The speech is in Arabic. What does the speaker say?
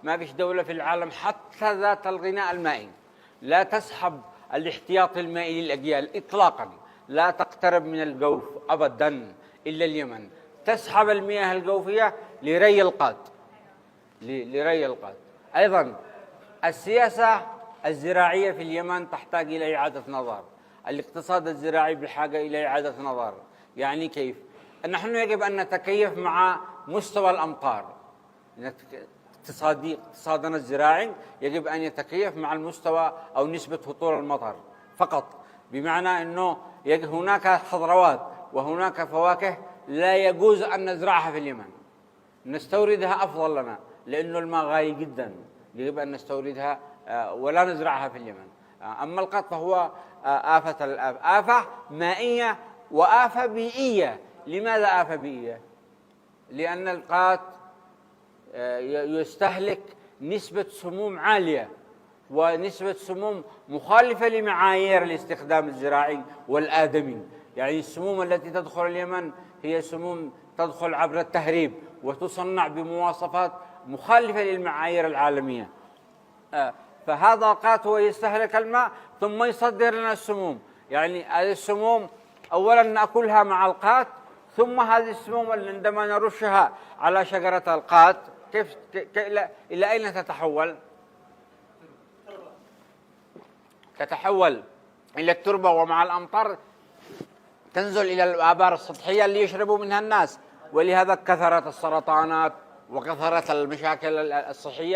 ما فيش دولة في العالم حتى ذات الغناء المائي لا تسحب الاحتياطي المائي للأجيال إطلاقا، لا تقترب من الجوف أبدا إلا اليمن تسحب المياه الجوفية لري القات. أيضا السياسة الزراعية في اليمن تحتاج إلى إعادة نظر، الاقتصاد الزراعي بحاجة إلى إعادة نظر. يعني كيف؟ نحن يجب أن نتكيف مع مستوى الأمطار، اقتصادنا الزراعي يجب أن يتكيف مع المستوى أو نسبة هطول المطر فقط، بمعنى أنه هناك خضروات وهناك فواكه لا يجوز أن نزرعها في اليمن، نستوردها أفضل لنا لأنه الماء غالي جدا، يجب أن نستوردها ولا نزرعها في اليمن. أما القط فهو آفة مائية وآفة بيئية. لماذا آفة بيئية؟ لأن القط يستهلك نسبة سموم عالية ونسبة سموم مخالفة لمعايير الاستخدام الزراعي والآدمي. يعني السموم التي تدخل اليمن هي سموم تدخل عبر التهريب وتصنع بمواصفات مخالفة للمعايير العالمية. فهذا القات هو يستهلك الماء ثم يصدر لنا السموم. يعني هذه السموم أولا نأكلها مع القات، ثم هذه السموم عندما نرشها على شجرة القات إلى أين تتحول؟ تتحول إلى التربة، ومع الأمطار تنزل إلى الآبار السطحية اللي يشربوا منها الناس، ولهذا كثرت السرطانات وكثرت المشاكل الصحية.